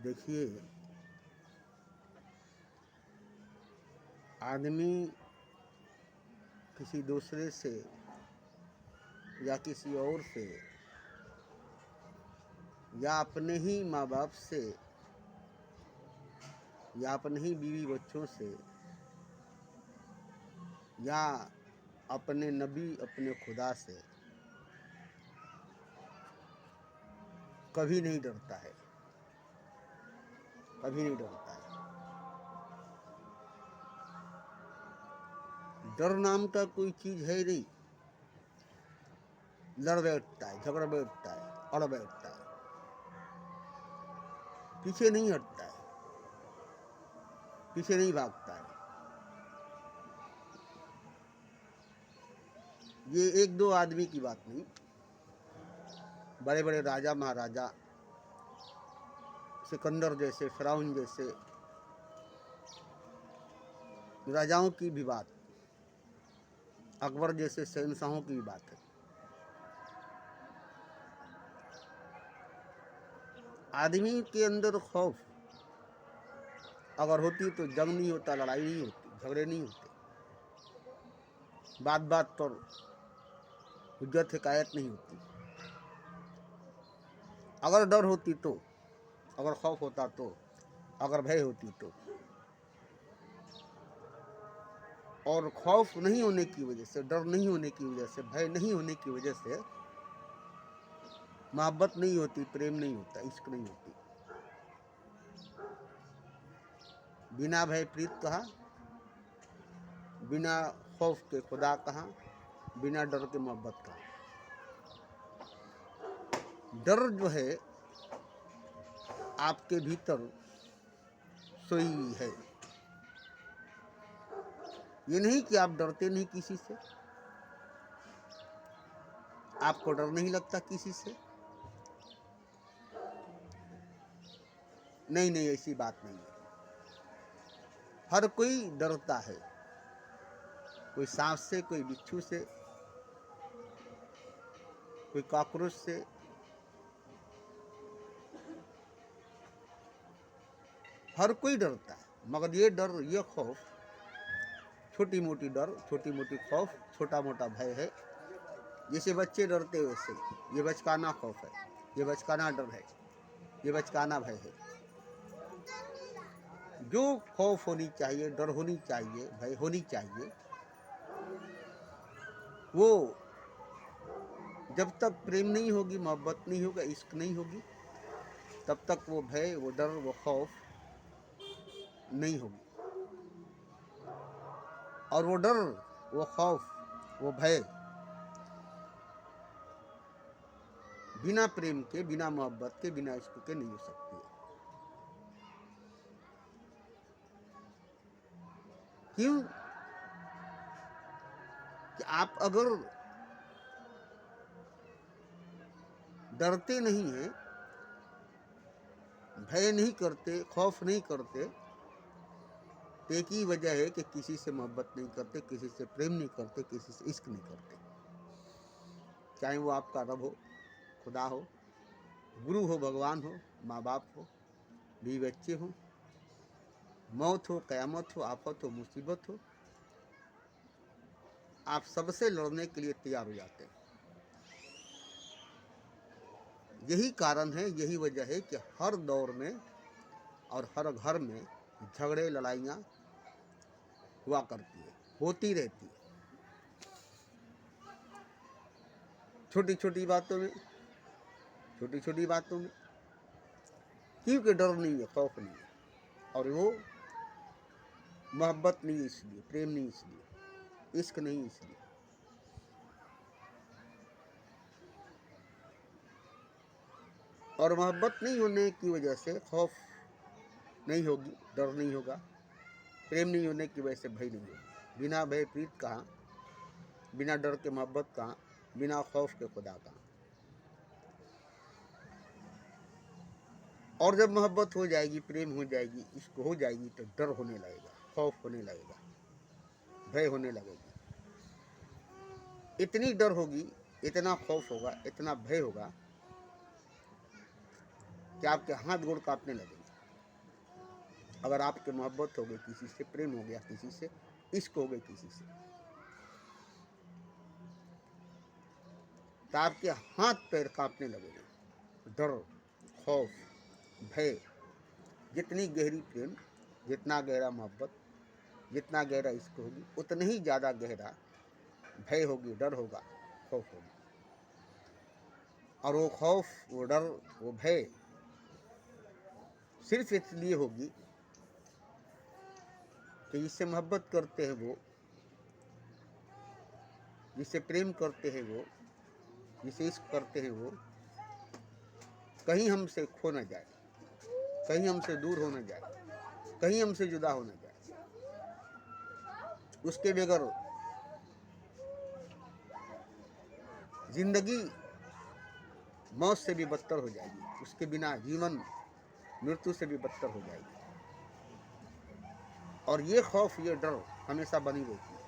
देखिए, आदमी किसी दूसरे से या किसी और से या अपने ही माँ बाप से या अपने ही बीवी बच्चों से या अपने नबी अपने खुदा से कभी नहीं डरता है, कभी नहीं डरता है। डर नाम का कोई चीज है नहीं। लड़ बैठता है, झगड़ बैठता है, अड़ बैठता है, पीछे नहीं हटता है, पीछे नहीं भागता है। ये एक दो आदमी की बात नहीं, बड़े बड़े राजा महाराजा, सिकंदर जैसे, फिरौन जैसे राजाओं की भी बात, अकबर जैसे शहंशाहों की भी बात है। आदमी के अंदर खौफ अगर होती तो जंग नहीं होता, लड़ाई नहीं होती, झगड़े नहीं होते, बात बात पर हुज्जत हिकायत नहीं होती। अगर डर होती तो, अगर खौफ होता तो, अगर भय होती तो, और खौफ नहीं होने की वजह से, डर नहीं होने की वजह से, भय नहीं होने की वजह से मोहब्बत नहीं होती, प्रेम नहीं होता, इश्क नहीं होती। बिना भय प्रीत कहा, बिना खौफ के खुदा कहा, बिना डर के मोहब्बत कहा। डर जो है आपके भीतर सोई हुई है। ये नहीं कि आप डरते नहीं किसी से, आपको डर नहीं लगता किसी से, नहीं नहीं, ऐसी बात नहीं है। हर कोई डरता है, कोई सांप से, कोई बिच्छू से, कोई कॉकरोच से, हर कोई डरता है। मगर ये डर, ये खौफ, छोटी मोटी डर, छोटी मोटी खौफ, छोटा मोटा भय है। जैसे बच्चे डरते वैसे ये बचकाना खौफ है, ये बचकाना डर है, ये बचकाना भय है। जो खौफ होनी चाहिए, डर होनी चाहिए, भय होनी चाहिए, वो जब तक प्रेम नहीं होगी, मोहब्बत नहीं होगा, इश्क नहीं होगी, तब तक वो भय, वो डर, वो खौफ नहीं होगी। और वो डर, वो खौफ, वो भय बिना प्रेम के, बिना मोहब्बत के, बिना इश्क के नहीं हो सकती है। क्यों? कि आप अगर डरते नहीं हैं, भय नहीं करते, खौफ नहीं करते, तो एक ही वजह है कि किसी से मोहब्बत नहीं करते, किसी से प्रेम नहीं करते, किसी से इश्क नहीं करते। चाहे वो आपका रब हो, खुदा हो, गुरु हो, भगवान हो, माँ बाप हो, बीवी बच्चे हो, मौत हो, कयामत हो, आफत हो, मुसीबत हो, आप सबसे लड़ने के लिए तैयार हो जाते हैं। यही कारण है, यही वजह है कि हर दौर में और हर घर में झगड़े, लड़ाइयाँ हुआ करती है, होती रहती है। छोटी छोटी बातों में, छोटी छोटी बातों में, क्योंकि डर नहीं है, खौफ नहीं है, और वो मोहब्बत नहीं इसलिए, प्रेम नहीं इसलिए, इश्क नहीं इसलिए। और मोहब्बत नहीं होने की वजह से खौफ नहीं होगी, डर नहीं होगा, प्रेम नहीं होने की वजह से भय नहीं होगी। बिना भय प्रीत कहाँ, बिना डर के मोहब्बत कहाँ, बिना खौफ के खुदा कहाँ। और जब मोहब्बत हो जाएगी, प्रेम हो जाएगी, इश्क हो जाएगी, तो डर होने लगेगा, खौफ होने लगेगा, भय होने लगेगी। इतनी डर होगी, इतना खौफ होगा, इतना भय होगा कि आपके हाथ गोड़ कांपने लगेंगे। अगर आपके मोहब्बत हो गई किसी से, प्रेम हो गया किसी से, इश्क हो गई किसी से, तो आपके हाथ पैर कांपने लगेंगे। डर, खौफ, भय, जितनी गहरी प्रेम, जितना गहरा मोहब्बत, जितना गहरा इश्क होगी, उतना ही ज़्यादा गहरा भय होगी, डर होगा, खौफ होगा। और वो खौफ, वो डर, वो भय सिर्फ इसलिए होगी कि जिससे मोहब्बत करते हैं वो, जिससे प्रेम करते हैं वो, जिसे इश्क करते हैं वो, कहीं हमसे खो न जाए, कहीं हमसे दूर हो न जाए, कहीं हमसे जुदा हो न जाए। उसके बगैर जिंदगी मौत से भी बदतर हो जाएगी, उसके बिना जीवन मृत्यु से भी बदतर हो जाएगी। और ये खौफ, ये डर हमेशा बनी रहती है।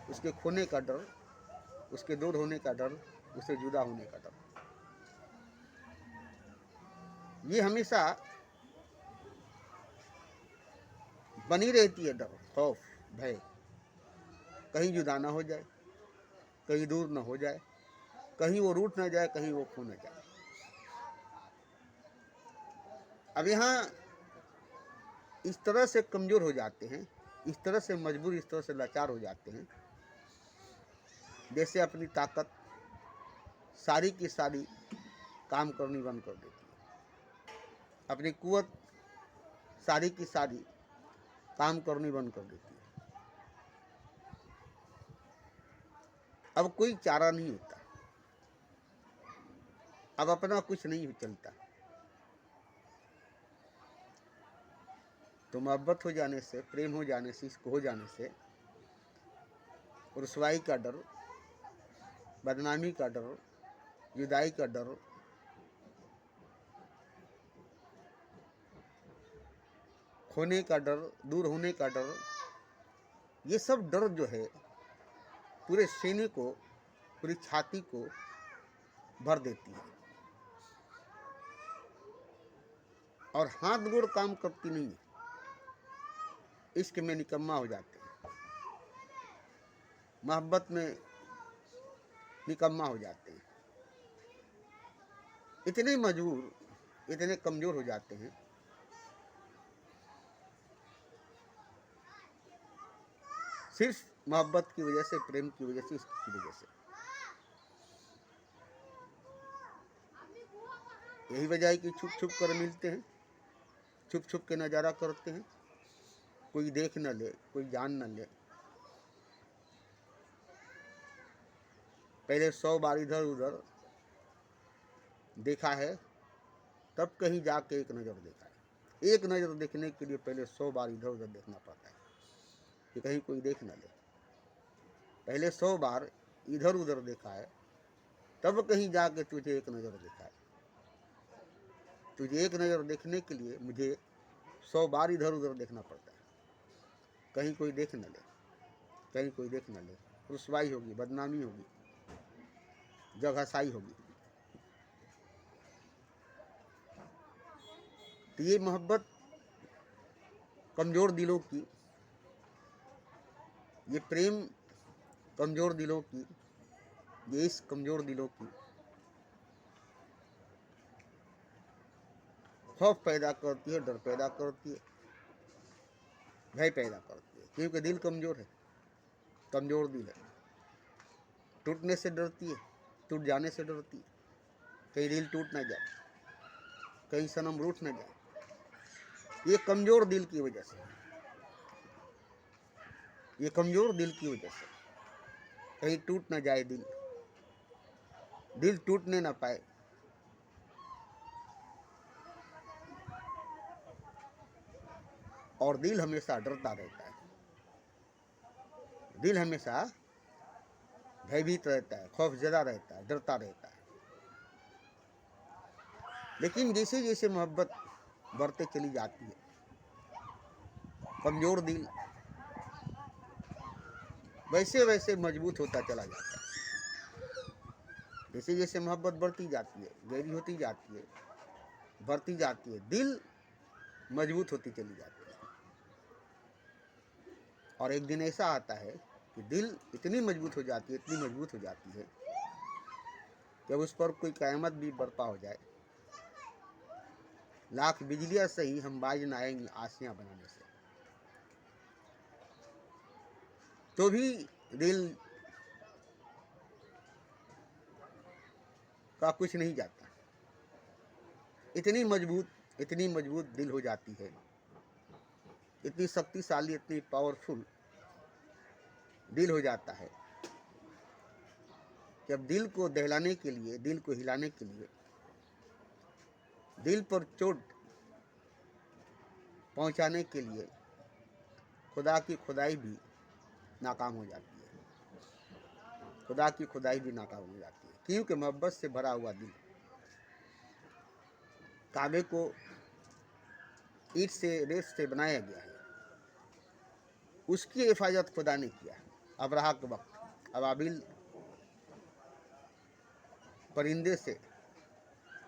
उसके खोने का डर, उसके दूर होने का डर, उससे जुदा होने का डर, ये हमेशा बनी रहती है। डर, खौफ, भय, कहीं जुदा ना हो जाए, कहीं दूर ना हो जाए, कहीं वो रूठ ना जाए, कहीं वो खो ना जाए। अब यहाँ इस तरह से कमज़ोर हो जाते हैं, इस तरह से मजबूर, इस तरह से लाचार हो जाते हैं, जैसे अपनी ताकत सारी की सारी काम करनी बंद कर देती है, अपनी कुव्वत सारी की सारी काम करनी बंद कर देती है। अब कोई चारा नहीं होता, अब अपना कुछ नहीं चलता। तो मोहब्बत हो जाने से, प्रेम हो जाने से, इश्क हो जाने से रुसवाई का डर, बदनामी का डर, जुदाई का डर, खोने का डर, दूर होने का डर, ये सब डर जो है पूरे सीने को, पूरी छाती को भर देती है। और हाथ गोड़ काम करती नहीं है, इश्क में निकम्मा हो जाते हैं, मोहब्बत में निकम्मा हो जाते हैं, इतने मजबूर, इतने कमज़ोर हो जाते हैं सिर्फ मोहब्बत की वजह से, प्रेम की वजह से, इश्क की वजह से। यही वजह है कि छुप छुप कर मिलते हैं, छुप छुप के नज़ारा करते हैं, कोई देख न ले, कोई जान न ले। पहले 100 बार इधर उधर देखा है, तब कहीं जाके एक नज़र देखा है। एक नज़र देखने के लिए पहले 100 बार इधर उधर देखना पड़ता है कि कहीं कोई देख न ले। पहले 100 बार इधर उधर देखा है, तब कहीं जाके तुझे एक नज़र देखा है। तुझे एक नज़र देखने के लिए मुझे 100 बार इधर उधर देखना पड़ता है, कहीं कोई देख न ले, कहीं कोई देख न ले। रुसवाई होगी, बदनामी होगी, जगहसाई होगी। तो ये मोहब्बत कमज़ोर दिलों की, ये प्रेम कमज़ोर दिलों की, ये इश्क कमज़ोर दिलों की खौफ पैदा करती है, डर पैदा करती है, भय पैदा करती है। क्योंकि दिल कमज़ोर है, कमज़ोर दिल है, टूटने से डरती है, टूट जाने से डरती है, कहीं दिल टूट ना जाए, कहीं सनम रूठ ना जाए। ये कमज़ोर दिल की वजह से, ये कमज़ोर दिल की वजह से कहीं टूट ना जाए दिल, दिल टूटने ना पाए। और दिल हमेशा डरता रहता है, दिल हमेशा भयभीत रहता है, खौफजदा रहता है, डरता रहता है। लेकिन जैसे जैसे मोहब्बत बढ़ते चली जाती है, कमज़ोर दिल वैसे वैसे मजबूत होता चला जाता है। जैसे जैसे मोहब्बत बढ़ती जाती है, गहरी होती जाती है, बढ़ती जाती है, दिल मजबूत होती चली जाती है। और एक दिन ऐसा आता है कि दिल इतनी मजबूत हो जाती है, इतनी मजबूत हो जाती है, जब उस पर कोई क़यामत भी बर्पा हो जाए, लाख बिजलियां सही हम बाज न आएंगी आसियां बनाने से, तो भी दिल का कुछ नहीं जाता। इतनी मजबूत दिल हो जाती है, इतनी शक्तिशाली, इतनी पावरफुल दिल हो जाता है कि अब दिल को दहलाने के लिए, दिल को हिलाने के लिए, दिल पर चोट पहुंचाने के लिए खुदा की खुदाई भी नाकाम हो जाती है। खुदा की खुदाई भी नाकाम हो जाती है, क्योंकि मोहब्बत से भरा हुआ दिल। काबे को ईंट से, रेत से बनाया गया है, उसकी हिफाजत खुदा ने किया। अबरहा के वक्त अबाबिल परिंदे से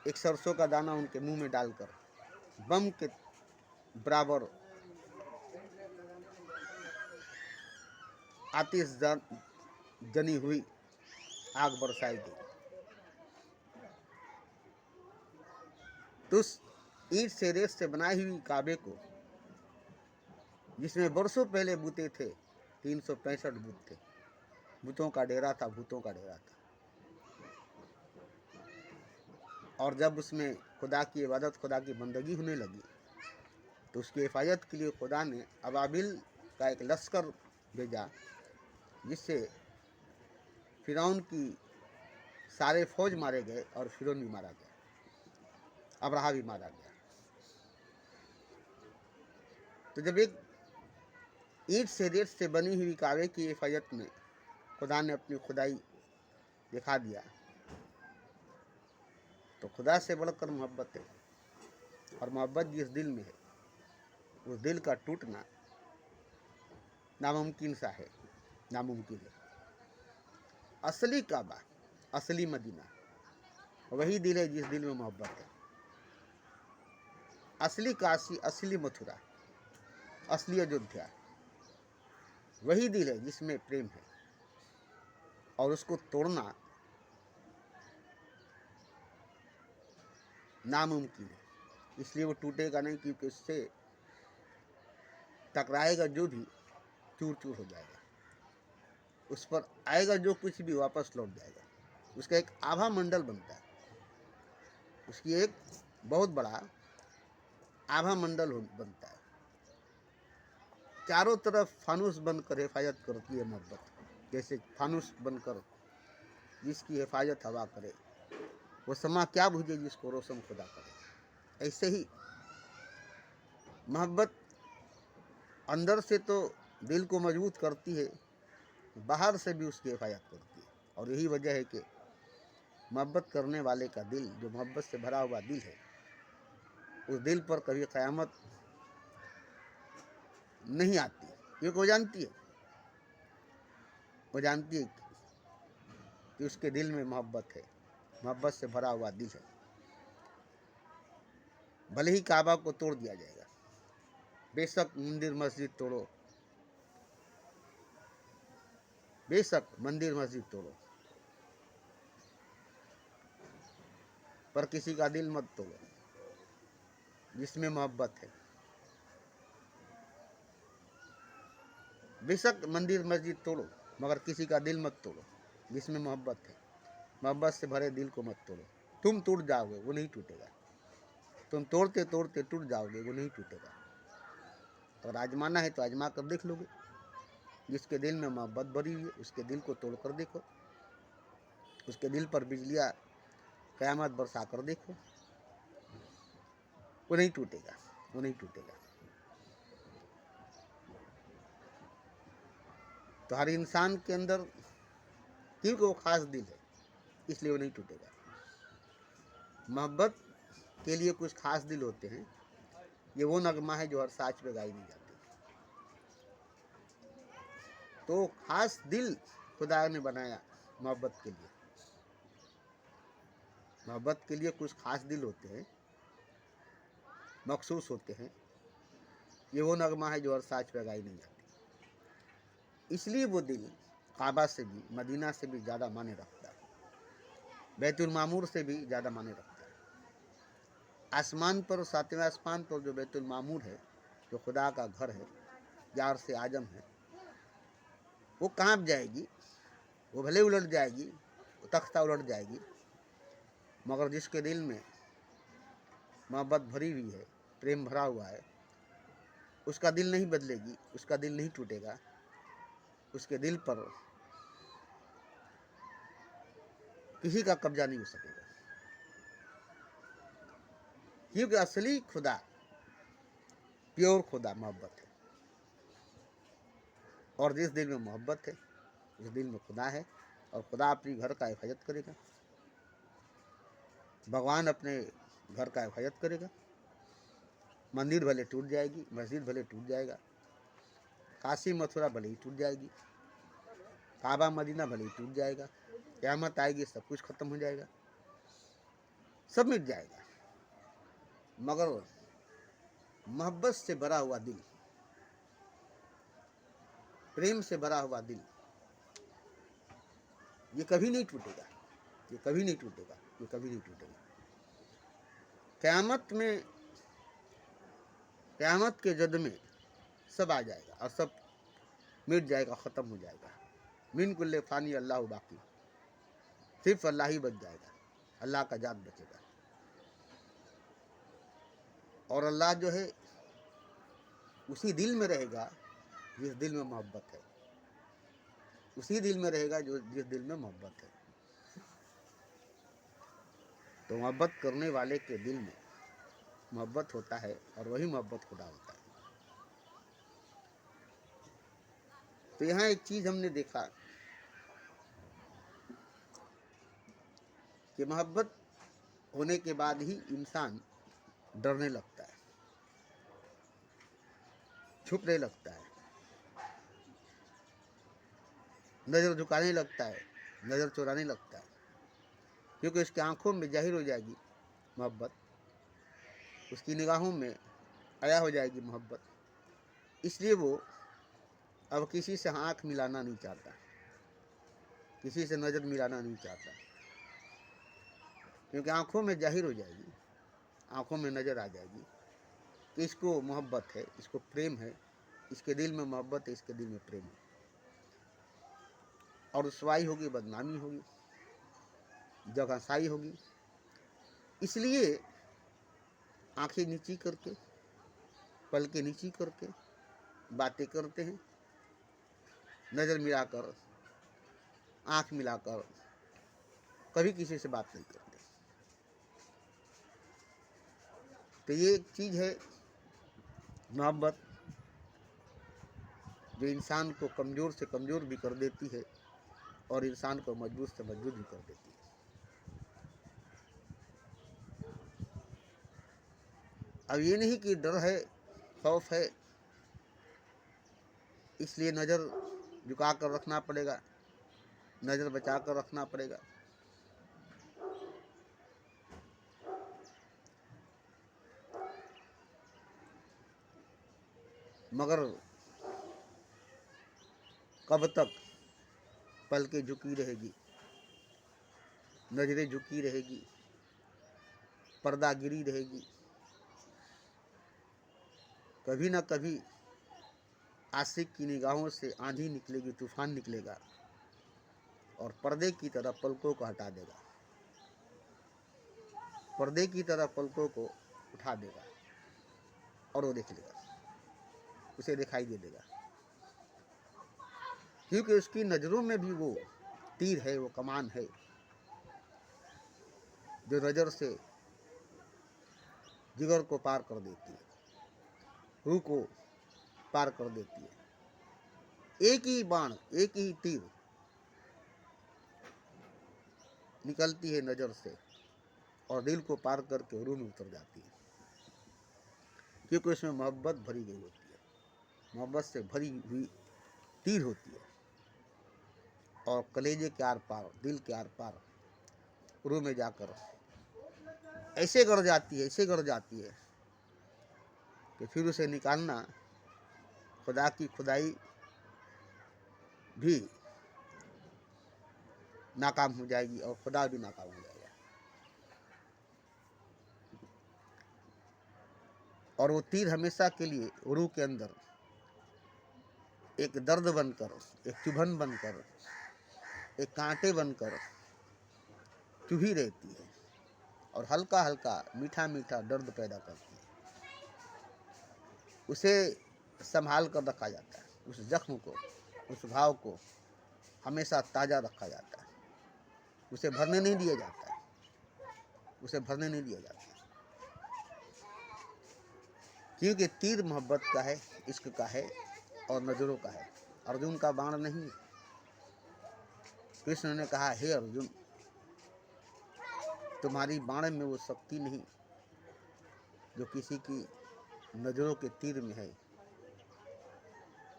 एक सरसों का दाना उनके मुंह में डालकर बम के बराबर आतिश जनी हुई आग बरसाई गई। तो उस ईंट से, रेत से बनाई हुई काबे को, जिसमें बरसों पहले बूते थे, 365 बूत थे, भूतों का डेरा था, भूतों का डेरा था। और जब उसमें खुदा की इबादत, खुदा की बंदगी होने लगी, तो उसकी हिफाजत के लिए खुदा ने अबाबिल का एक लश्कर भेजा, जिससे फिरौन की सारे फौज मारे गए और फिरौन भी मारा गया, अबरहा भी मारा गया। तो जब एक ईंट से, रेत से बनी हुई काबे की हिफाजत में खुदा ने अपनी खुदाई दिखा दिया, तो खुदा से बढ़कर मोहब्बत है। और मोहब्बत जिस दिल में है, उस दिल का टूटना नामुमकिन सा है, नामुमकिन है। असली काबा, असली मदीना वही दिल है जिस दिल में मोहब्बत है। असली काशी, असली मथुरा, असली अयोध्या वही दिल है जिसमें प्रेम है। और उसको तोड़ना नामुमकिन है, इसलिए वो टूटेगा नहीं, क्योंकि उससे टकराएगा जो भी चूर चूर हो जाएगा। उस पर आएगा जो कुछ भी वापस लौट जाएगा। उसका एक आभा मंडल बनता है, उसकी एक बहुत बड़ा आभा मंडल बनता है। चारों तरफ फानूस बनकर हिफाजत करती है मोहब्बत, जैसे फानूस बनकर जिसकी हिफाजत हवा करे, वो समा क्या बुझे जिसको रोशन खुदा करे। ऐसे ही मोहब्बत अंदर से तो दिल को मजबूत करती है, बाहर से भी उसकी हिफाजत करती है। और यही वजह है कि मोहब्बत करने वाले का दिल, जो मोहब्बत से भरा हुआ दिल है, उस दिल पर कभी क़यामत नहीं आती, क्योंकि वो जानती है कि उसके दिल में मोहब्बत है, मोहब्बत से भरा हुआ दिल है। भले ही काबा को तोड़ दिया जाएगा, बेशक मंदिर मस्जिद तोड़ो, बेशक मंदिर मस्जिद तोड़ो, पर किसी का दिल मत तोड़ो जिसमें मोहब्बत है। बेशक मंदिर मस्जिद तोड़ो, मगर किसी का दिल मत तोड़ो जिसमें मोहब्बत है। मोहब्बत से भरे दिल को मत तोड़ो, तुम टूट जाओगे, वो नहीं टूटेगा। तुम तोड़ते तोड़ते टूट जाओगे, वो नहीं टूटेगा। अगर आजमाना है तो आजमा कर देख लोगे। जिसके दिल में मोहब्बत भरी हुई है, उसके दिल को तोड़ कर देखो, उसके दिल पर बिजलियाँ क़यामत बरसा कर देखो, वो नहीं टूटेगा, वो नहीं टूटेगा। तो हर इंसान के अंदर, क्योंकि वो खास दिल है, इसलिए वो नहीं टूटेगा। मोहब्बत के लिए कुछ खास दिल होते हैं, ये वो नगमा है जो हर साज पे गाई नहीं जाती। तो खास दिल खुदा ने बनाया मोहब्बत के लिए। मोहब्बत के लिए कुछ खास दिल होते हैं, मखसूस होते हैं, ये वो नगमा है जो हर साज पे गाई नहीं जाती। इसलिए वो दिल काबा से भी, मदीना से भी ज़्यादा माने रखता है, बैतुल मामूर से भी ज़्यादा माने रखता है। आसमान पर, सातवें आसमान पर जो बैतुल मामूर है, जो खुदा का घर है, यार से आजम है, वो कांप जाएगी, वो भले उलट जाएगी, वो तख्ता उलट जाएगी, मगर जिसके दिल में मोहब्बत भरी हुई है, प्रेम भरा हुआ है, उसका दिल नहीं बदलेगी, उसका दिल नहीं टूटेगा, उसके दिल पर किसी का कब्जा नहीं हो सकेगा। क्योंकि असली खुदा, प्योर खुदा मोहब्बत है, और जिस दिल में मोहब्बत है उस दिल में खुदा है, और खुदा अपनी घर का हिफाजत करेगा, भगवान अपने घर का हिफाजत करेगा। मंदिर भले टूट जाएगी, मस्जिद भले टूट जाएगा, काशी मथुरा भले ही टूट जाएगी, काबा मदीना भले ही टूट जाएगा, क़यामत आएगी, सब कुछ खत्म हो जाएगा, सब मिट जाएगा, मगर मोहब्बत से भरा हुआ दिल, प्रेम से भरा हुआ दिल, ये कभी नहीं टूटेगा, ये कभी नहीं टूटेगा, ये कभी नहीं टूटेगा। क़यामत में, क़यामत के जद में सब आ जाएगा और सब मिट जाएगा, ख़त्म हो जाएगा। मिन कुल्ले फ़ानी अल्लाह बाकी, सिर्फ अल्लाह ही बच जाएगा, अल्लाह का जात बचेगा। और अल्लाह जो है उसी दिल में रहेगा जिस दिल में मोहब्बत है, उसी दिल में रहेगा जो जिस दिल में मोहब्बत है। तो मोहब्बत करने वाले के दिल में मोहब्बत होता है, और वही मोहब्बत खुदा होता है। तो यहाँ एक चीज़ हमने देखा कि मोहब्बत होने के बाद ही इंसान डरने लगता है, छुपने लगता है, नज़र झुकाने लगता है, नज़र चुराने लगता है, क्योंकि उसकी आंखों में जाहिर हो जाएगी मोहब्बत, उसकी निगाहों में आया हो जाएगी मोहब्बत। इसलिए वो अब किसी से आँख मिलाना नहीं चाहता, किसी से नज़र मिलाना नहीं चाहता, क्योंकि आंखों में जाहिर हो जाएगी, आंखों में नज़र आ जाएगी कि इसको मोहब्बत है, इसको प्रेम है, इसके दिल में मोहब्बत है, इसके दिल में प्रेम है। और रुसवाई होगी, बदनामी होगी, जगहसाई होगी। इसलिए आंखें नीची करके, पलकें नीची करके बातें करते हैं, नज़र मिलाकर, आंख मिलाकर कभी किसी से बात नहीं करते। तो ये एक चीज़ है मोहब्बत, जो इंसान को कमज़ोर से कमज़ोर भी कर देती है और इंसान को मजबूत से मजबूत भी कर देती है। अब ये नहीं कि डर है, खौफ है, इसलिए नज़र झुका कर रखना पड़ेगा, नज़र बचा कर रखना पड़ेगा। मगर कब तक पलकें झुकी रहेगी, नज़रें झुकी रहेगी, पर्दा गिरी रहेगी। कभी ना कभी आशिक की निगाहों से आंधी निकलेगी, तूफान निकलेगा और पर्दे की तरह पलकों को हटा देगा, पर्दे की तरह पलकों को उठा देगा और वो देख लेगा, उसे दिखाई दे देगा, क्योंकि उसकी नज़रों में भी वो तीर है, वो कमान है, जो नज़र से जिगर को पार कर देती है, रूह को पार कर देती है। एक ही बाण, एक ही तीर निकलती है नज़र से और दिल को पार करके रूह में उतर जाती है, क्योंकि उसमें मोहब्बत भरी गई होती है, मोहब्बत से भरी हुई तीर होती है, और कलेजे के आर पार, दिल के आर पार, रूह में जाकर ऐसे गड़ जाती है, ऐसे गड़ जाती है कि फिर उसे निकालना खुदा की खुदाई भी नाकाम हो जाएगी और खुदा भी नाकाम हो जाएगा। और वो तीर हमेशा के लिए रूह के अंदर एक दर्द बनकर, एक चुभन बनकर, एक कांटे बनकर चुभी रहती है और हल्का हल्का मीठा मीठा दर्द पैदा करती है। उसे संभाल कर रखा जाता है, उस जख्म को, उस घाव को हमेशा ताज़ा रखा जाता है, उसे भरने नहीं दिया जाता है, उसे भरने नहीं दिया जाता है। क्योंकि तीर मोहब्बत का है, इश्क का है और नजरों का है। अर्जुन का बाण नहीं। कृष्ण ने कहा, हे अर्जुन, तुम्हारी बाण में वो शक्ति नहीं जो किसी की नजरों के तीर में है,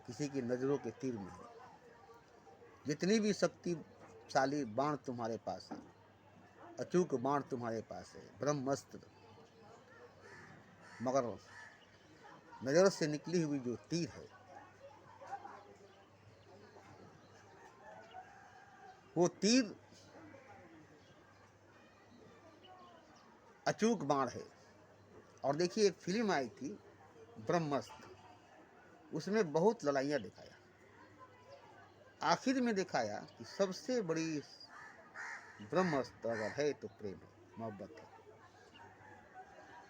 किसी की नजरों के तीर में है। जितनी भी शक्तिशाली बाण तुम्हारे पास है, अचूक बाण तुम्हारे पास है, ब्रह्मास्त्र, मगर नजर से निकली हुई जो तीर है, वो तीर अचूक बाण है। और देखिए, एक फिल्म आई थी ब्रह्मास्त्र, उसमें बहुत लड़ाइयाँ दिखाया। आखिर में दिखाया कि सबसे बड़ी ब्रह्मास्त्र अगर है तो प्रेम है, मोहब्बत है,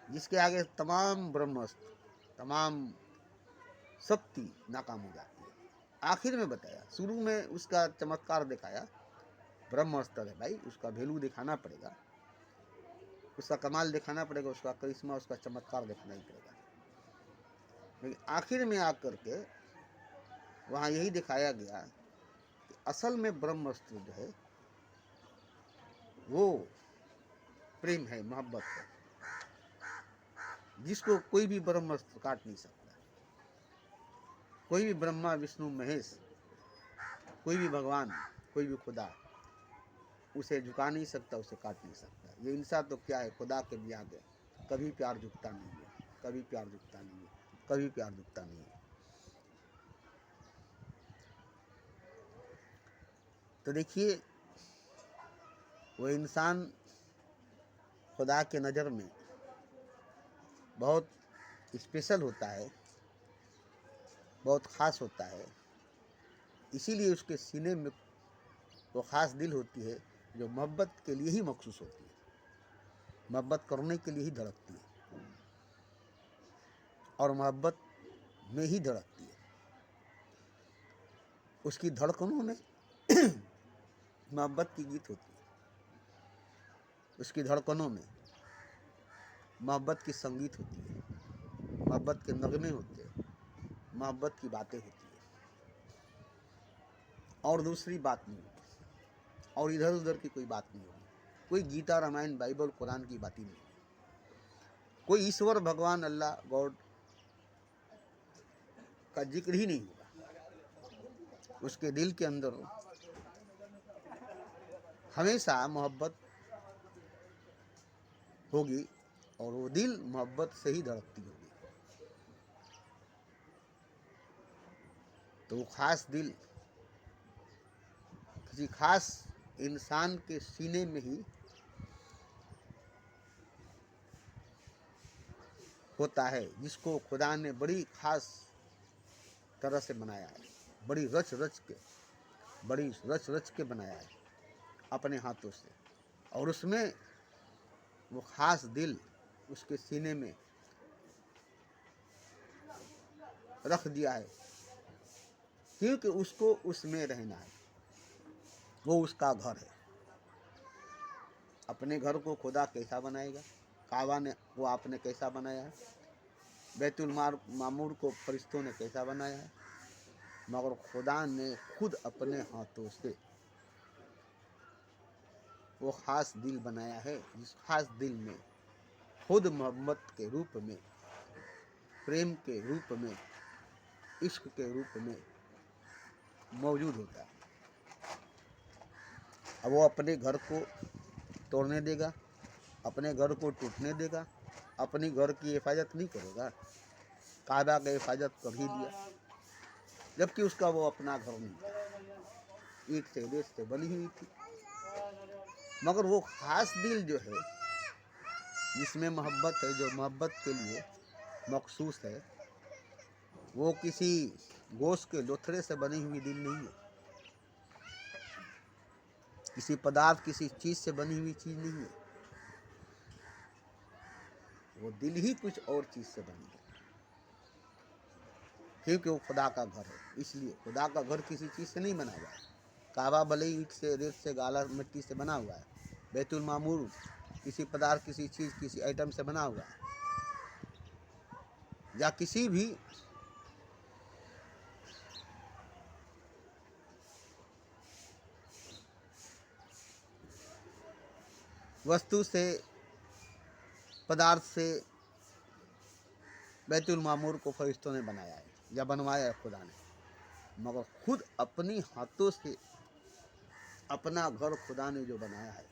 जिसके आगे तमाम ब्रह्मास्त्र, तमाम शक्ति नाकाम हो जाती है। आखिर में बताया, शुरू में उसका चमत्कार दिखाया, ब्रह्मास्त्र है भाई, उसका वैल्यू दिखाना पड़ेगा, उसका कमाल दिखाना पड़ेगा, उसका करिश्मा, उसका चमत्कार दिखाना ही पड़ेगा। लेकिन आखिर में आकर के वहाँ यही दिखाया गया कि असल में ब्रह्मास्त्र जो है वो प्रेम है, मोहब्बत है, जिसको कोई भी ब्रह्मास्त्र काट नहीं सकता। कोई भी ब्रह्मा विष्णु महेश, कोई भी भगवान, कोई भी खुदा उसे झुका नहीं सकता, उसे काट नहीं सकता। ये इंसान तो क्या है, खुदा के भी आगे कभी प्यार झुकता नहीं है, कभी प्यार झुकता नहीं है, कभी प्यार झुकता नहीं है। तो देखिए, वो इंसान खुदा के नज़र में बहुत स्पेशल होता है, बहुत ख़ास होता है। इसीलिए उसके सीने में वो ख़ास दिल होती है जो मोहब्बत के लिए ही मखसूस होती है, मोहब्बत करने के लिए ही धड़कती है और मोहब्बत में ही धड़कती है। उसकी धड़कनों में मोहब्बत की गीत होती है, उसकी धड़कनों में मोहब्बत की संगीत होती है, मोहब्बत के नगमे होते हैं, मोहब्बत की बातें होती है, और दूसरी बात नहीं होती, और इधर उधर की कोई बात नहीं होगी। कोई गीता, रामायण, बाइबल, कुरान की बात ही नहीं होगी, कोई ईश्वर, भगवान, अल्लाह, गॉड का जिक्र ही नहीं होगा। उसके दिल के अंदर हमेशा मोहब्बत होगी और वो दिल मोहब्बत से ही धड़कती होगी। तो वो खास दिल किसी खास इंसान के सीने में ही होता है, जिसको खुदा ने बड़ी खास तरह से बनाया है, बड़ी रच रच के बनाया है अपने हाथों से। और उसमें वो खास दिल उसके सीने में रख दिया है, क्योंकि उसको उसमें रहना है, वो उसका घर है। अपने घर को खुदा कैसा बनाएगा? काबा ने वो आपने कैसा बनाया है? बैतुल मामूर को फरिश्तों ने कैसा बनाया है? मगर खुदा ने खुद अपने हाथों से वो खास दिल बनाया है, जिस खास दिल में खुद मोहब्बत के रूप में, प्रेम के रूप में, इश्क के रूप में मौजूद होता है। अब वो अपने घर को तोड़ने देगा, अपने घर को टूटने देगा, अपनी घर की हिफाजत नहीं करेगा? काबा की हिफाजत कर ही दिया, जबकि उसका वो अपना घर नहीं था, ईंट से रेत से बनी हुई थी। मगर वो खास दिल जो है, जिसमें मोहब्बत है, जो मोहब्बत के लिए मखसूस है, वो किसी गोश्त के लोथड़े से बनी हुई दिल नहीं है, किसी पदार्थ, किसी चीज से बनी हुई चीज नहीं है। वो दिल ही कुछ और चीज से बनी है, क्योंकि वो खुदा का घर है। इसलिए खुदा का घर किसी चीज से नहीं बना हुआ है। काबा भले ईंट से, रेत से, गाला मिट्टी से बना हुआ है। बैतुल मामूर किसी पदार्थ, किसी चीज, किसी आइटम से बना हुआ है, या किसी भी वस्तु से, पदार्थ से बैतुल मामूर को फरिश्तों ने बनाया है या बनवाया है खुदा ने। मगर खुद अपनी हाथों से अपना घर खुदा ने जो बनाया है,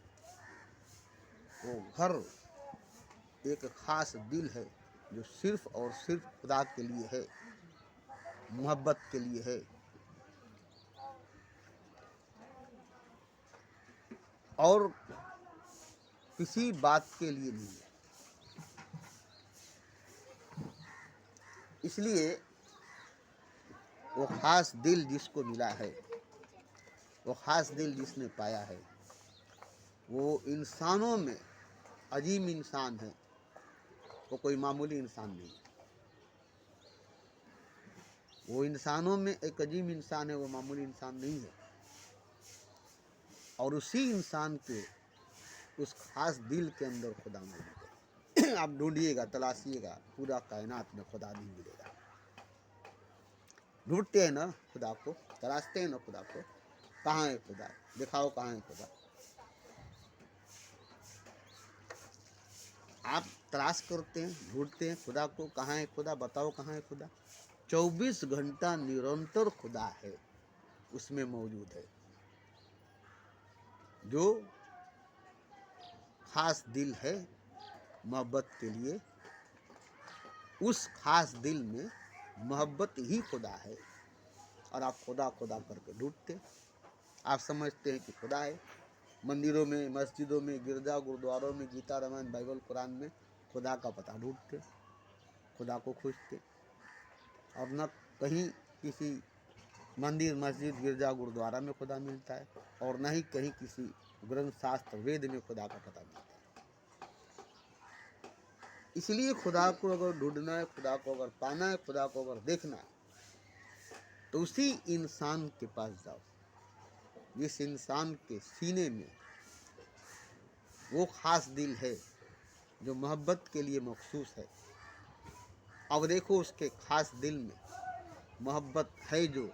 वो घर एक खास दिल है, जो सिर्फ और सिर्फ खुदा के लिए है, मोहब्बत के लिए है, और किसी बात के लिए नहीं है। इसलिए वो खास दिल जिसको मिला है, वो खास दिल जिसने पाया है, वो इंसानों में अजीम इंसान है। वो कोई मामूली इंसान नहीं है। वो इंसानों में एक अजीम इंसान है, वो मामूली इंसान नहीं है। और उसी इंसान के उस खास दिल के अंदर खुदा मौजूद है। आप ढूंढिएगा, तलाशिएगा, पूरा कायनात में खुदा नहीं मिलेगा। ढूंढते हैं ना खुदा को, तलाशते हैं ना खुदा को, कहाँ है खुदा, दिखाओ कहाँ है खुदा। आप तलाश करते हैं, ढूंढते हैं खुदा को, कहाँ है खुदा, बताओ कहाँ है खुदा। 24 घंटा निरंतर खुदा है, उसमें मौजूद है। जो खास दिल है मोहब्बत के लिए, उस खास दिल में मोहब्बत ही खुदा है। और आप खुदा खुदा करके ढूंढते, आप समझते हैं कि खुदा है। मंदिरों में, मस्जिदों में, गिरजा गुरुद्वारों में, गीता रामायण बाइबल कुरान में खुदा का पता ढूंढते, खुदा को खोजते। और न कहीं किसी मंदिर, मस्जिद, गिरजा गुरुद्वारा में खुदा मिलता है, और न ही कहीं किसी ग्रंथ, शास्त्र, वेद में खुदा का पता मिलता है। इसलिए खुदा को अगर ढूंढना है, खुदा को अगर पाना है, खुदा को अगर देखना है, तो उसी इंसान के पास जाओ जिस इंसान के सीने में वो खास दिल है, जो मोहब्बत के लिए मखसूस है। अब देखो, उसके खास दिल में मोहब्बत है, जो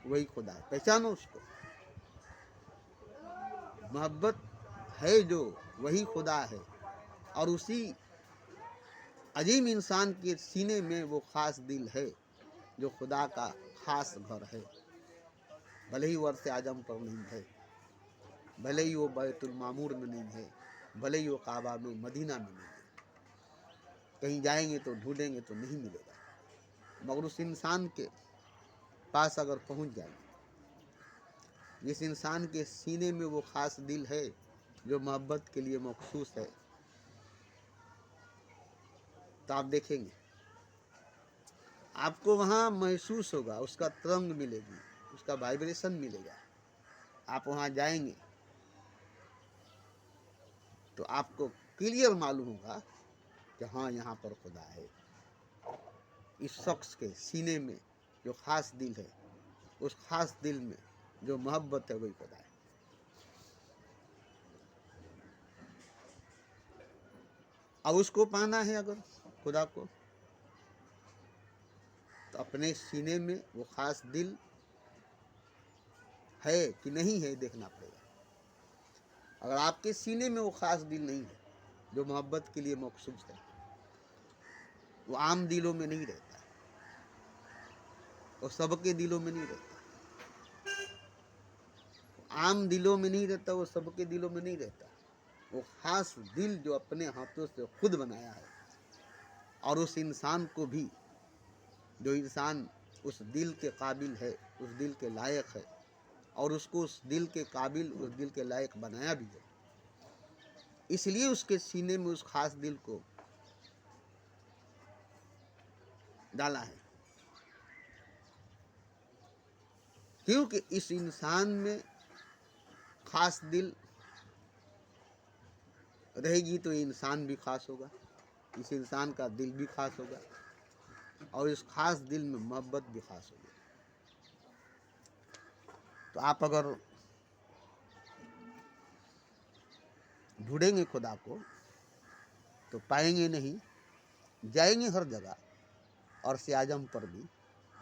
वही खुदा है। पहचानो उसको। मोहब्बत है जो वही खुदा है, और उसी अजीम इंसान के सीने में वो खास दिल है, जो खुदा का खास घर है। भले ही वर्ष आजम पर नहीं है, भले ही वो बैतुल मामूर में नहीं है, भले ही वो काबा में, मदीना में नहीं है। कहीं जाएंगे तो ढूंढेंगे तो नहीं मिलेगा। मगर उस इंसान के पास अगर पहुंच जाएंगे, जिस इंसान के सीने में वो खास दिल है, जो मोहब्बत के लिए मखसूस है, तो आप देखेंगे, आपको वहाँ महसूस होगा, उसका तरंग मिलेगी, उसका वाइब्रेशन मिलेगा। आप वहाँ जाएंगे तो आपको क्लियर मालूम होगा कि हाँ, यहाँ पर खुदा है। इस शख्स के सीने में जो खास दिल है, उस खास दिल में जो मोहब्बत है, वही खुदा है। अब उसको पाना है अगर खुदा को, तो अपने सीने में वो खास दिल है कि नहीं है देखना पड़ेगा। अगर आपके सीने में वो खास दिल नहीं है, जो मोहब्बत के लिए मखसूस है, वो आम दिलों में नहीं रहता, वो सबके दिलों में नहीं रहता, आम दिलों में नहीं रहता, वो सबके दिलों में नहीं रहता। वो खास दिल जो अपने हाथों से खुद बनाया है, और उस इंसान को भी, जो इंसान उस दिल के काबिल है, उस दिल के लायक है, और उसको उस दिल के काबिल, उस दिल के लायक बनाया भी है। इसलिए उसके सीने में उस खास दिल को डाला है, क्योंकि इस इंसान में खास दिल रहेगी तो ये इंसान भी खास होगा, इस इंसान का दिल भी खास होगा, और इस खास दिल में मोहब्बत भी खास होगी। तो आप अगर ढूंढेंगे खुदा को तो पाएंगे नहीं, जाएंगे हर जगह, और से आजम पर भी,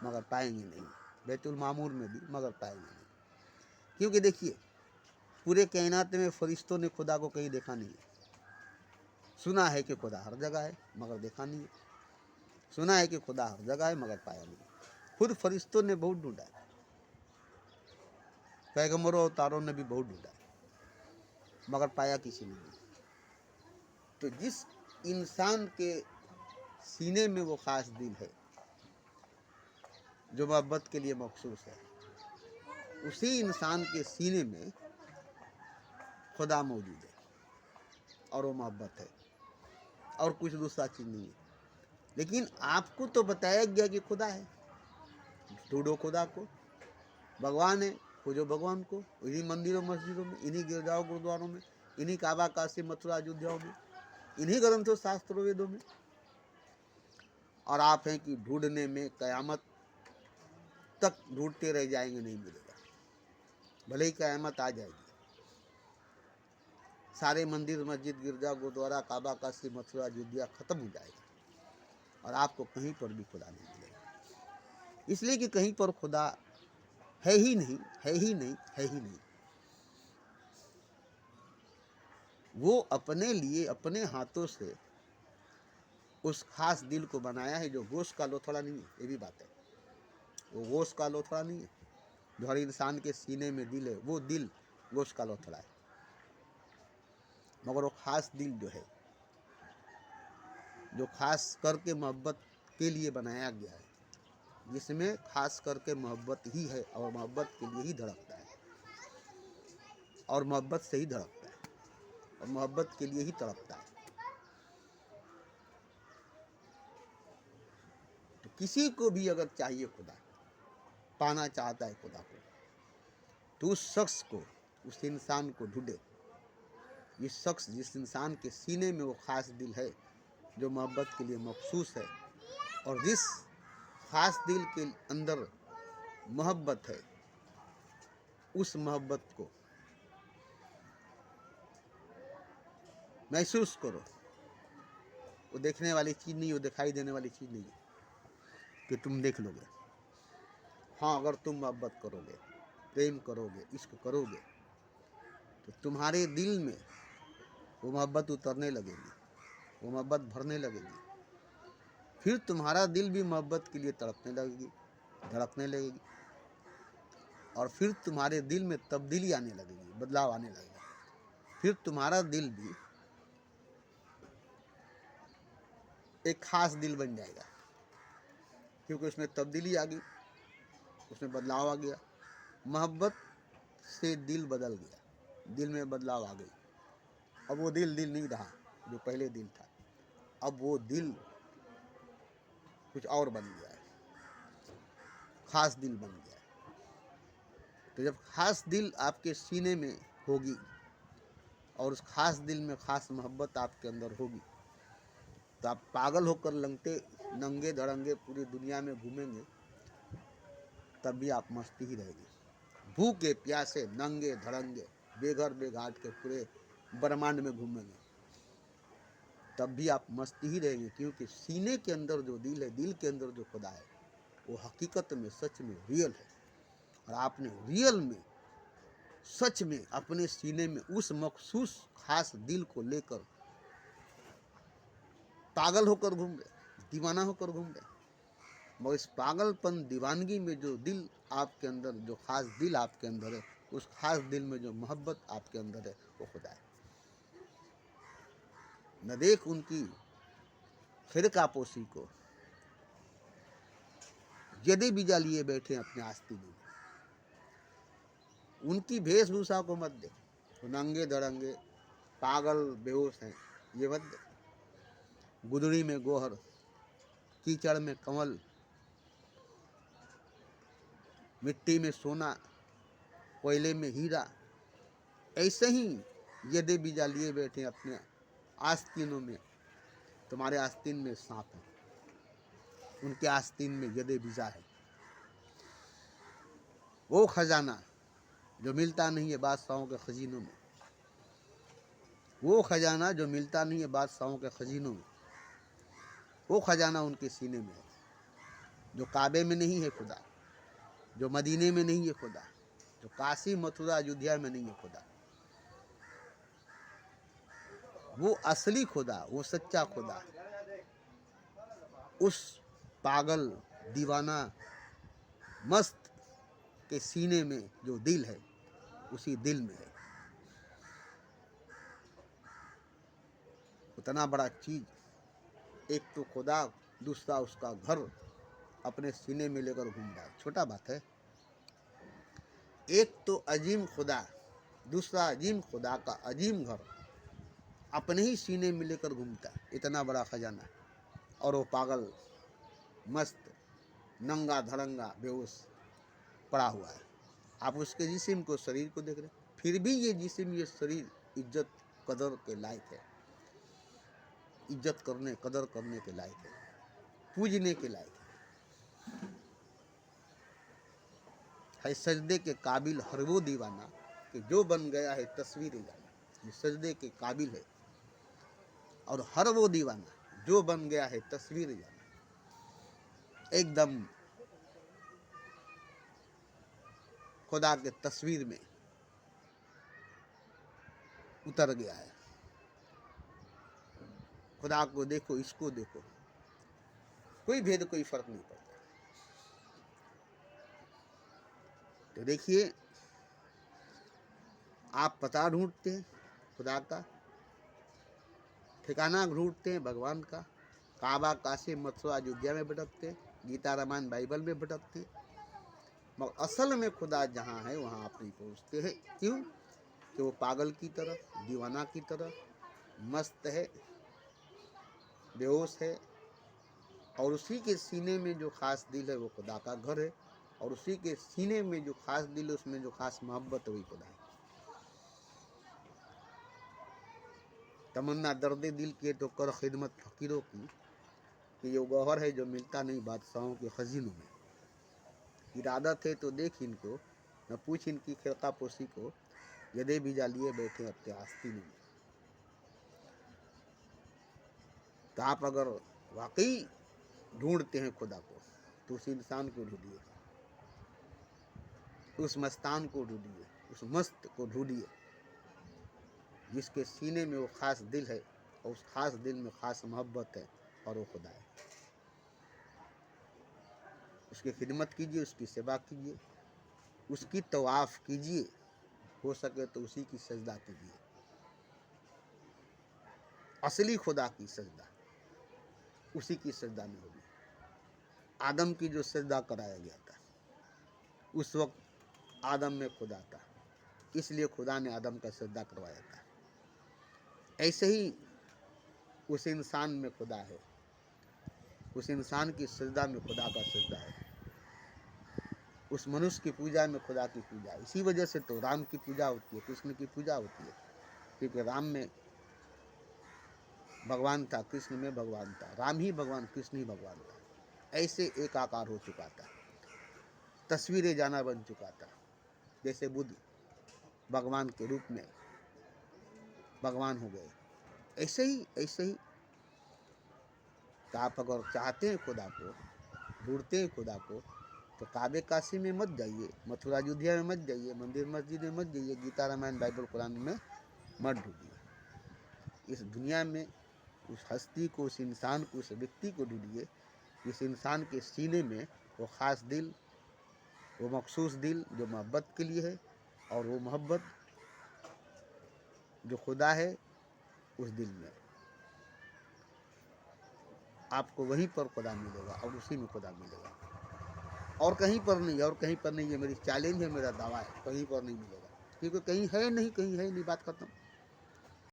मगर पाएंगे नहीं, बैतुल मामूर में भी, मगर पाएंगे नहीं। क्योंकि देखिए, पूरे कायनात में फरिश्तों ने खुदा को कहीं देखा नहीं है। सुना है कि खुदा हर जगह है, मगर देखा नहीं है। सुना है कि खुदा हर जगह है, मगर पाया नहीं। खुद फरिश्तों ने बहुत ढूंढा है, पैगंबरों और तारों ने भी बहुत ढूंढा है, मगर पाया किसी ने नहीं। तो जिस इंसान के सीने में वो खास दिल है जो मोहब्बत के लिए मखसूस है, उसी इंसान के सीने में खुदा मौजूद है, और वो मोहब्बत है, और कुछ दूसरा चीज़ नहीं है। लेकिन आपको तो बताया गया कि खुदा है, ढूंढो खुदा को, भगवान है, खोजो भगवान को, इन्हीं मंदिरों मस्जिदों में, इन्हीं गिरजाओं गुरुद्वारों में, इन्हीं काबा काशी मथुरा अयोध्याओं में, इन्हीं ग्रंथों शास्त्रों वेदों में। और आप हैं कि ढूंढने में कयामत तक ढूंढते रह जाएंगे, नहीं मिलेगा। भले ही कयामत आ जाएगी, सारे मंदिर मस्जिद गिरजा गुरुद्वारा काबा काशी मथुरा अयोध्या खत्म हो जाएगा, और आपको कहीं पर भी खुदा नहीं मिलेगा। इसलिए कि कहीं पर खुदा है ही नहीं, है ही नहीं, है ही नहीं। वो अपने लिए अपने हाथों से उस खास दिल को बनाया है, जो गोश्त का लोथड़ा नहीं है। ये भी बात है, वो गोश्त का लोथड़ा नहीं है। जो हर इंसान के सीने में दिल है, वो दिल गोश्त का लोथड़ा है, मगर वो खास दिल जो है, जो खास करके मोहब्बत के लिए बनाया गया है, जिसमें खास करके मोहब्बत ही है, और मोहब्बत के लिए ही धड़कता है, और मोहब्बत से ही धड़कता है, और मोहब्बत के लिए ही तड़पता है। तो किसी को भी अगर चाहिए खुदा, पाना चाहता है खुदा को, तो उस शख्स को, उस इंसान को ढूंढे। जिस शख्स, जिस इंसान के सीने में वो खास दिल है जो मोहब्बत के लिए मखसूस है, और जिस खास दिल के अंदर मोहब्बत है, उस मोहब्बत को महसूस करो। वो देखने वाली चीज़ नहीं, वो दिखाई देने वाली चीज़ नहीं है कि तुम देख लोगे। हाँ, अगर तुम मोहब्बत करोगे, प्रेम करोगे, इश्क करोगे, तो तुम्हारे दिल में वो मोहब्बत उतरने लगेगी, वो मोहब्बत भरने लगेगी। फिर तुम्हारा दिल भी मोहब्बत के लिए तड़पने लगेगी, धड़कने लगेगी, और फिर तुम्हारे दिल में तब्दीली आने लगेगी, बदलाव आने लगेगा। फिर तुम्हारा दिल भी एक खास दिल बन जाएगा, क्योंकि उसमें तब्दीली आ गई, उसमें बदलाव आ गया। मोहब्बत से दिल बदल गया, दिल में बदलाव आ गई। अब वो दिल दिल नहीं रहा जो पहले दिल था, अब वो दिल कुछ और बन गया है, खास दिल बन गया है। तो जब खास दिल आपके सीने में होगी, और उस खास दिल में खास मोहब्बत आपके अंदर होगी, तो आप पागल होकर नंगे धड़ंगे पूरी दुनिया में घूमेंगे, तब भी आप मस्ती ही रहेगी। भूखे प्यासे नंगे धड़ंगे बेघर बेघाट के पूरे ब्रह्मांड में घूमेंगे, तब भी आप मस्ती ही रहेंगे, क्योंकि सीने के अंदर जो दिल है, दिल के अंदर जो खुदा है, वो हकीकत में, सच में रियल है। और आपने रियल में, सच में अपने सीने में उस मखसूस खास दिल को लेकर पागल होकर घूम रहे, दीवाना होकर घूम रहे। मगर इस पागलपन दीवानगी में जो दिल आपके अंदर, जो खास दिल आपके अंदर है, उस खास दिल में जो मोहब्बत आपके अंदर है, वो खुदा है। न देख उनकी फिरकापोशी को, यदि बीजा लिए बैठे अपने आस्तीनों में, उनकी वेशभूषा को मत देखो, नंगे धड़ंगे पागल बेहोश हैं, ये मत देखो। गुदड़ी में गोहर, कीचड़ में कमल, मिट्टी में सोना, कोयले में हीरा, ऐसे ही यदि बीजा लिए बैठे अपने आस्तीनों में। तुम्हारे आस्तीन में सांप है, उनके आस्तीन में यदि बीजा है। वो खजाना जो मिलता नहीं है बादशाहों के खजीनों में, वो खजाना जो मिलता नहीं है बादशाहों के खजीनों में, वो खजाना उनके सीने में है। जो काबे में नहीं है खुदा, जो मदीने में नहीं है खुदा, जो काशी मथुरा अयोध्या में नहीं है खुदा, वो असली खुदा, वो सच्चा खुदा उस पागल दीवाना मस्त के सीने में जो दिल है, उसी दिल में है। उतना बड़ा चीज, एक तो खुदा, दूसरा उसका घर अपने सीने में लेकर घूम रहा है, छोटा बात है। एक तो अजीम खुदा, दूसरा अजीम खुदा का अजीम घर अपने ही सीने में लेकर घूमता है, इतना बड़ा खजाना। और वो पागल मस्त नंगा धड़ंगा बेहोश पड़ा हुआ है। आप उसके जिस्म को, शरीर को देख रहे, फिर भी ये जिस्म, ये शरीर इज्जत कदर के लायक है, इज्जत करने कदर करने के लायक है, पूजने के लायक है सजदे के काबिल हर वो दीवाना कि जो बन गया है तस्वीर जाना। ये सजदे के काबिल है, और हर वो दीवाना जो बन गया है तस्वीर जाना, एकदम खुदा के तस्वीर में उतर गया है। खुदा को देखो, इसको देखो, कोई भेद, कोई फर्क नहीं पड़ता। तो देखिए, आप पता ढूंढते हैं खुदा का, ठिकाना ढूंढते हैं भगवान का, काबा काशी मथुरा अयोध्या में भटकते, गीता रामायण बाइबल में भटकते, मगर असल में खुदा जहाँ है वहाँ आप नहीं पहुँचते हैं। क्यों? कि वो पागल की तरह, दीवाना की तरह मस्त है, बेहोश है, और उसी के सीने में जो खास दिल है वो खुदा का घर है, और उसी के सीने में जो खास दिल है उसमें जो खास मोहब्बत है वही खुदा है। तमन्ना दर्द दिल के तो कर खिदमत फकीरों की, कि ये गौहर है जो मिलता नहीं बादशाहों के खजीनों में। इरादत है तो देख इनको, न पूछ इनकी खिलका पोशी को, यदि बीजा लिए बैठे अपने आस्तीनों में। तो आप अगर वाकई ढूंढते हैं खुदा को, तो उस इंसान को ढूंढिए, उस मस्तान को ढूंढिए, उस मस्त को ढूंढिए जिसके सीने में वो खास दिल है, और उस खास दिल में खास मोहब्बत है, और वो खुदा है। उसकी खिदमत कीजिए, उसकी सेवा कीजिए, उसकी तवाफ कीजिए, हो सके तो उसी की सजदा कीजिए। असली खुदा की सजदा उसी की सजदा में होगी। आदम की जो सजदा कराया गया था, उस वक्त आदम में खुदा था, इसलिए खुदा ने आदम का सजदा करवाया था। ऐसे ही उस इंसान में खुदा है, उस इंसान की सजदा में खुदा का सजदा है, उस मनुष्य की पूजा में खुदा की पूजा है। इसी वजह से तो राम की पूजा होती है, कृष्ण की पूजा होती है, क्योंकि राम में भगवान था, कृष्ण में भगवान था, राम ही भगवान, कृष्ण ही भगवान था। ऐसे एक आकार हो चुका था, तस्वीरें जाना बन चुका था। जैसे बुद्ध भगवान के रूप में भगवान हो गए, ऐसे ही तो आप अगर चाहते हैं खुदा को, ढूंढते हैं खुदा को, तो काबे काशी में मत जाइए, मथुरा अयोध्या में मत जाइए, मंदिर मस्जिद में मत जाइए, गीता रामायण बाइबल कुरान में मत ढूंढिए। इस दुनिया में उस हस्ती को, उस इंसान को, उस व्यक्ति को ढूंढिए, इस इंसान के सीने में वो ख़ास दिल, वो मखसूस दिल जो मोहब्बत के लिए है, और वो मोहब्बत जो खुदा है उस दिल में। आपको वहीं पर खुदा मिलेगा, और उसी में खुदा मिलेगा। और कहीं पर नहीं, और कहीं पर नहीं, ये मेरी चैलेंज है, मेरा दावा है, कहीं पर नहीं मिलेगा, क्योंकि कहीं है नहीं, कहीं है नहीं, बात खत्म।